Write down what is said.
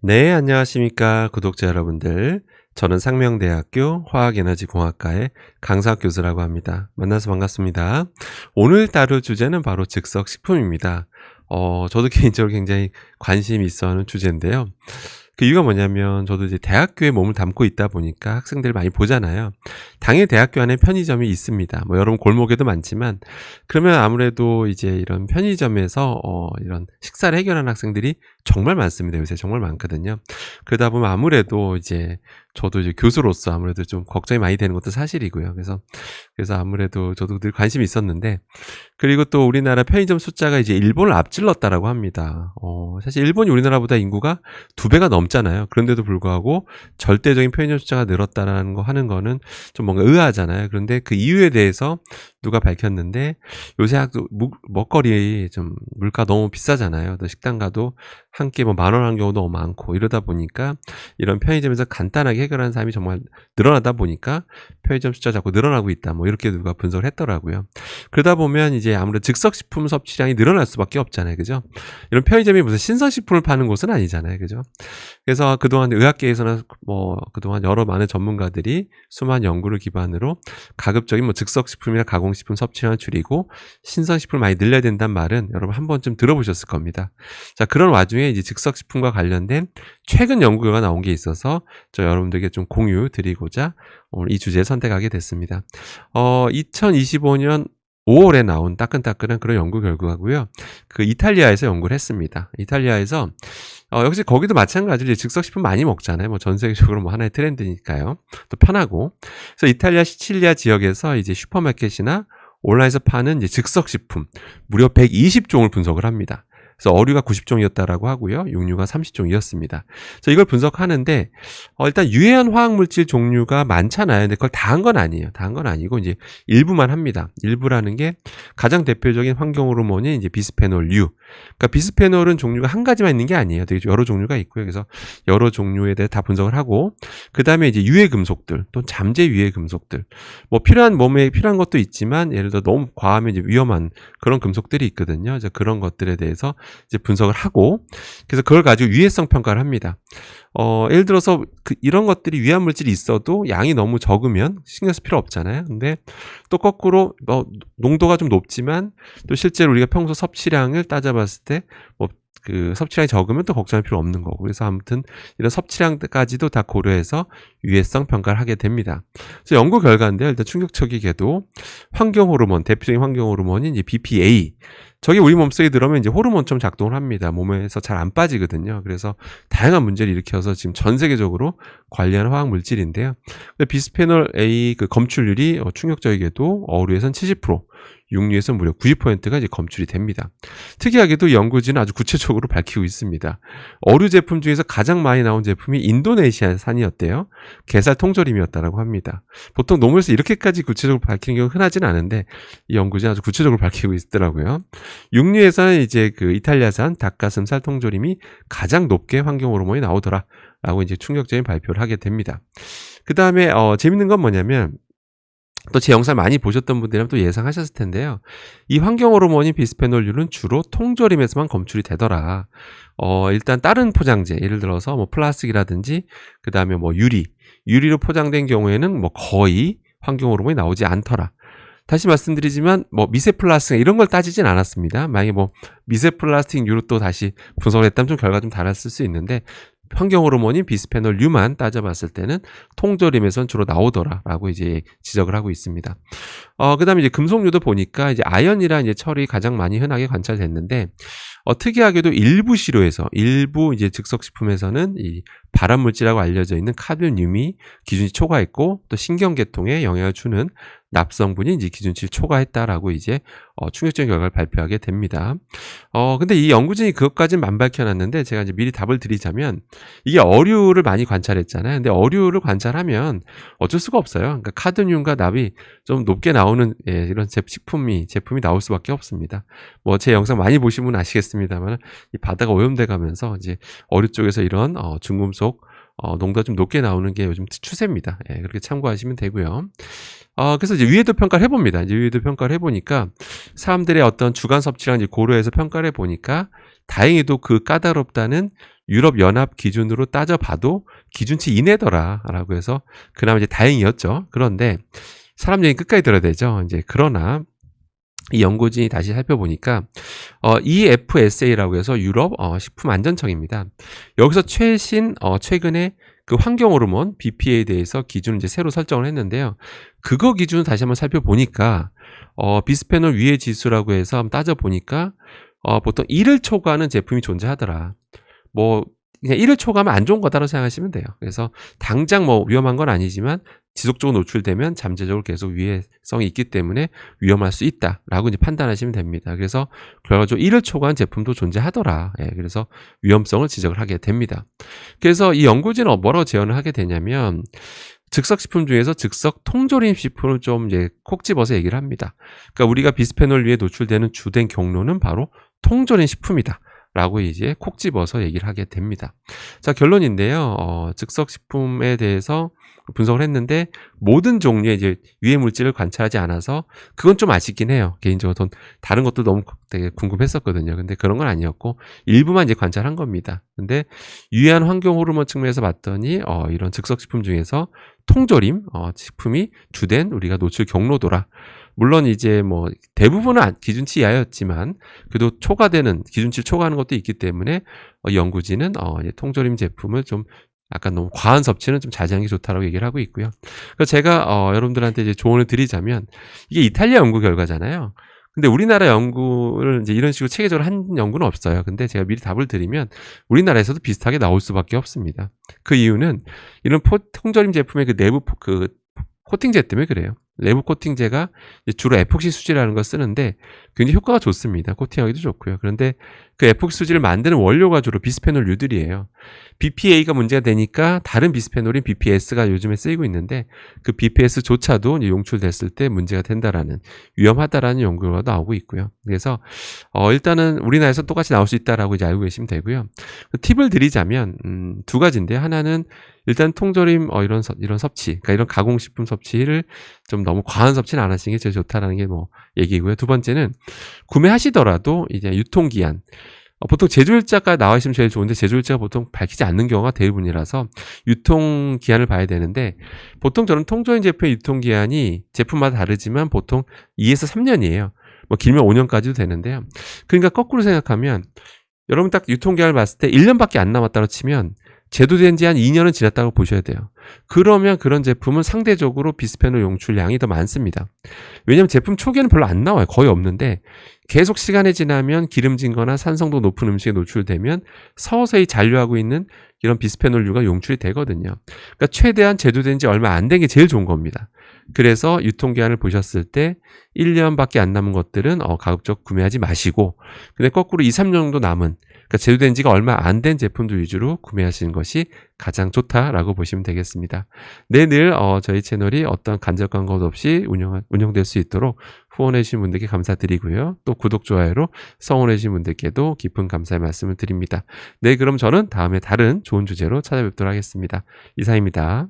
네, 안녕하십니까, 구독자 여러분들. 저는 상명대학교 화학에너지공학과의 강사학 교수라고 합니다. 만나서 반갑습니다. 오늘 다룰 주제는 바로 즉석식품입니다. 저도 개인적으로 굉장히 관심이 있어 하는 주제인데요. 그 이유가 뭐냐면 저도 이제 대학교에 몸을 담고 있다 보니까 학생들을 많이 보잖아요. 당연히 대학교 안에 편의점이 있습니다. 뭐 여러분 골목에도 많지만 그러면 아무래도 이제 이런 편의점에서 이런 식사를 해결하는 학생들이 정말 많습니다. 요새 정말 많거든요. 그러다 보면 아무래도 이제 저도 이제 교수로서 아무래도 좀 걱정이 많이 되는 것도 사실이고요. 그래서 아무래도 저도 늘 관심이 있었는데, 그리고 또 우리나라 편의점 숫자가 이제 일본을 앞질렀다라고 합니다. 사실 일본이 우리나라보다 인구가 2배가 넘잖아요. 그런데도 불구하고 절대적인 편의점 숫자가 늘었다라는 거 하는 거는 좀 뭔가 의아하잖아요. 그런데 그 이유에 대해서 누가 밝혔는데, 요새 먹거리 좀 물가 너무 비싸잖아요. 또 식당 가도 한 끼 뭐 10,000원 하는 경우도 너무 많고 이러다 보니까 이런 편의점에서 간단하게 해결하는 사람이 정말 늘어나다 보니까 편의점 숫자 자꾸 늘어나고 있다. 뭐 이렇게 누가 분석을 했더라고요. 그러다 보면 이제 아무래도 즉석식품 섭취량이 늘어날 수밖에 없잖아요. 그죠? 이런 편의점이 무슨 신선식품을 파는 곳은 아니잖아요. 그죠? 그래서 그동안 의학계에서는 뭐 그동안 여러 많은 전문가들이 수많은 연구를 기반으로 가급적인 뭐 즉석식품이나 가공식품 섭취량을 줄이고 신선식품을 많이 늘려야 된다는 말은 여러분 한 번쯤 들어보셨을 겁니다. 자, 그런 와중에 이제 즉석식품과 관련된 최근 연구 결과가 나온 게 있어서 저 여러분들에게 좀 공유 드리고자 오늘 이 주제 선택하게 됐습니다. 2025년 5월에 나온 따끈따끈한 그런 연구 결과고요. 그 이탈리아에서 연구를 했습니다. 이탈리아에서 역시 거기도 마찬가지로 즉석식품 많이 먹잖아요. 뭐 전 세계적으로 뭐 하나의 트렌드니까요. 또 편하고. 그래서 이탈리아 시칠리아 지역에서 이제 슈퍼마켓이나 온라인에서 파는 이제 즉석식품 무려 120종을 분석을 합니다. 그래서 어류가 90종이었다라고 하고요. 육류가 30종이었습니다. 그래서 이걸 분석하는데 일단 유해한 화학물질 종류가 많잖아요. 근데 그걸 다 한 건 아니에요. 다 한 건 아니고 이제 일부만 합니다. 일부라는 게 가장 대표적인 환경 호르몬이 이제 비스페놀류. 그러니까 비스페놀은 종류가 한 가지만 있는 게 아니에요. 되게 여러 종류가 있고요. 그래서 여러 종류에 대해 다 분석을 하고 그다음에 이제 유해 금속들, 또 잠재 유해 금속들. 뭐 몸에 필요한 것도 있지만 예를 들어 너무 과하면 이제 위험한 그런 금속들이 있거든요. 그래서 그런 것들에 대해서 이제 분석을 하고 그래서 그걸 가지고 유해성 평가를 합니다. 예를 들어서 이런 것들이 위험 물질이 있어도 양이 너무 적으면 신경 쓸 필요 없잖아요. 근데 또 거꾸로 농도가 좀 높지만 또 실제로 우리가 평소 섭취량을 따져봤을 때 그 섭취량이 적으면 또 걱정할 필요 없는 거고. 그래서 아무튼 이런 섭취량까지도 다 고려해서 유해성 평가를 하게 됩니다. 그래서 연구 결과인데요. 일단 충격적이게도 환경 호르몬, 대표적인 환경 호르몬인 이제 BPA. 저게 우리 몸속에 들어오면 이제 호르몬처럼 작동을 합니다. 몸에서 잘 안 빠지거든요. 그래서 다양한 문제를 일으켜서 지금 전 세계적으로 관리하는 화학 물질인데요. 비스페놀 A 그 검출률이 충격적이게도 어류에선 70%, 육류에서 무려 90%가 이제 검출이 됩니다. 특이하게도 연구진은 아주 구체적으로 밝히고 있습니다. 어류 제품 중에서 가장 많이 나온 제품이 인도네시아산이었대요. 게살 통조림이었다라고 합니다. 보통 논문에서 이렇게까지 구체적으로 밝히는 경우는 흔하진 않은데 이 연구진은 아주 구체적으로 밝히고 있더라고요. 육류에서는 이제 그 이탈리아산 닭가슴살 통조림이 가장 높게 환경 호르몬이 나오더라라고 이제 충격적인 발표를 하게 됩니다. 그 다음에 재밌는 건 뭐냐면 또 제 영상 많이 보셨던 분들이라면 또 예상하셨을 텐데요. 이 환경 호르몬인 비스페놀류는 주로 통조림에서만 검출이 되더라. 일단 다른 포장재, 예를 들어서 뭐 플라스틱이라든지 그 다음에 뭐 유리로 포장된 경우에는 뭐 거의 환경 호르몬이 나오지 않더라. 다시 말씀드리지만 뭐 미세 플라스틱 이런 걸 따지진 않았습니다. 만약에 뭐 미세 플라스틱류로 또 다시 분석을 했다면 좀 결과가 좀 달랐을 수 있는데 환경 호르몬인 비스페놀류만 따져봤을 때는 통조림에선 주로 나오더라라고 이제 지적을 하고 있습니다. 그다음에 이제 금속류도 보니까 이제 아연이랑 이제 철이 가장 많이 흔하게 관찰됐는데 특이하게도 일부 시료에서 일부 이제 즉석식품에서는 이 발암물질이라고 알려져 있는 카드뮴이 기준치 초과했고 또 신경계통에 영향을 주는 납성분이 이제 기준치를 초과했다라고 이제 충격적인 결과를 발표하게 됩니다. 근데 이 연구진이 그것까지는 안 밝혀놨는데 제가 이제 미리 답을 드리자면 이게 어류를 많이 관찰했잖아요. 근데 어류를 관찰하면 어쩔 수가 없어요. 그러니까 카드뮴과 납이 좀 높게 나오는 이런 제품이 나올 수밖에 없습니다. 뭐 제 영상 많이 보신 분은 아시겠습니다만 이 바다가 오염돼 가면서 이제 어류 쪽에서 이런 중금속 농도가 좀 높게 나오는 게 요즘 추세입니다. 그렇게 참고하시면 되고요. 그래서 이제 위해도 평가를 해봅니다. 이제 위해도 평가를 해보니까 사람들의 어떤 주간 섭취량 이제 고려해서 평가를 해보니까 다행히도 그 까다롭다는 유럽연합 기준으로 따져봐도 기준치 이내더라라고 해서 그나마 이제 다행이었죠. 그런데 사람 얘기 끝까지 들어야 되죠. 이제 그러나 이 연구진이 다시 살펴보니까 EFSA라고 해서 유럽 식품안전청입니다. 여기서 최근에 그 환경 호르몬 BPA에 대해서 기준을 이제 새로 설정을 했는데요. 그거 기준을 다시 한번 살펴보니까 비스페놀 위해 지수라고 해서 한번 따져보니까 보통 1을 초과하는 제품이 존재하더라. 뭐 그냥 1을 초과하면 안 좋은 거다라고 생각하시면 돼요. 그래서 당장 뭐 위험한 건 아니지만 지속적으로 노출되면 잠재적으로 계속 위해성이 있기 때문에 위험할 수 있다라고 이제 판단하시면 됩니다. 그래서 결과적으로 1을 초과한 제품도 존재하더라. 예, 그래서 위험성을 지적을 하게 됩니다. 그래서 이 연구진은 뭐라고 제언을 하게 되냐면 즉석식품 중에서 즉석 통조림 식품을 좀 이제 콕 집어서 얘기를 합니다. 그러니까 우리가 비스페놀 위에 노출되는 주된 경로는 바로 통조림 식품이다. 라고 이제 콕 집어서 얘기를 하게 됩니다. 자, 결론인데요. 즉석식품에 대해서 분석을 했는데 모든 종류의 이제 유해 물질을 관찰하지 않아서 그건 좀 아쉽긴 해요. 개인적으로 다른 것도 너무 되게 궁금했었거든요. 근데 그런 건 아니었고 일부만 이제 관찰한 겁니다. 근데 유해한 환경 호르몬 측면에서 봤더니 이런 즉석식품 중에서 통조림 식품이 주된 우리가 노출 경로더라. 물론 이제 뭐 대부분은 기준치 이하였지만 그래도 초과되는 기준치를 초과하는 것도 있기 때문에 연구진은 이제 통조림 제품을 좀 약간 너무 과한 섭취는 좀 자제하는 게 좋다라고 얘기를 하고 있고요. 그래서 제가 여러분들한테 이제 조언을 드리자면 이게 이탈리아 연구 결과잖아요. 근데 우리나라 연구를 이제 이런 식으로 체계적으로 한 연구는 없어요. 근데 제가 미리 답을 드리면 우리나라에서도 비슷하게 나올 수밖에 없습니다. 그 이유는 이런 통조림 제품의 그 내부 코팅제 때문에 그래요. 내부 코팅제가 주로 에폭시 수지라는 걸 쓰는데 굉장히 효과가 좋습니다. 코팅하기도 좋고요. 그런데 그 에폭시 수지를 만드는 원료가 주로 비스페놀유들이에요. BPA가 문제가 되니까 다른 비스페놀인 BPS가 요즘에 쓰이고 있는데 그 BPS조차도 용출됐을 때 문제가 된다라는 위험하다라는 연구가 나오고 있고요. 그래서 일단은 우리나라에서 똑같이 나올 수 있다라고 이제 알고 계시면 되고요. 팁을 드리자면 두 가지인데요. 하나는 일단 통조림 이런 섭취, 그러니까 이런 가공식품 섭취를 좀 너무 과한 섭취는 안 하시는 게 제일 좋다라는 게 뭐 얘기고요. 두 번째는 구매하시더라도 이제 유통기한 보통 제조일자가 나와 있으면 제일 좋은데 제조일자가 보통 밝히지 않는 경우가 대부분이라서 유통기한을 봐야 되는데 보통 저는 통조림 제품의 유통기한이 제품마다 다르지만 보통 2에서 3년이에요. 뭐 길면 5년까지도 되는데요. 그러니까 거꾸로 생각하면 여러분 딱 유통기한을 봤을 때 1년밖에 안 남았다고 치면 제조된 지 한 2년은 지났다고 보셔야 돼요. 그러면 그런 제품은 상대적으로 비스페놀 용출량이 더 많습니다. 왜냐하면 제품 초기에는 별로 안 나와요. 거의 없는데 계속 시간이 지나면 기름진 거나 산성도 높은 음식에 노출되면 서서히 잔류하고 있는 이런 비스페놀류가 용출이 되거든요. 그러니까 최대한 제조된 지 얼마 안 된 게 제일 좋은 겁니다. 그래서 유통기한을 보셨을 때 1년밖에 안 남은 것들은 가급적 구매하지 마시고 근데 거꾸로 2, 3년 정도 남은 그러니까 제조된 지가 얼마 안 된 제품들 위주로 구매하시는 것이 가장 좋다라고 보시면 되겠습니다. 네, 늘 저희 채널이 어떤 간접 광고 없이 운영될 수 있도록 후원해 주신 분들께 감사드리고요. 또 구독, 좋아요로 성원해 주신 분들께도 깊은 감사의 말씀을 드립니다. 네, 그럼 저는 다음에 다른 좋은 주제로 찾아뵙도록 하겠습니다. 이상입니다.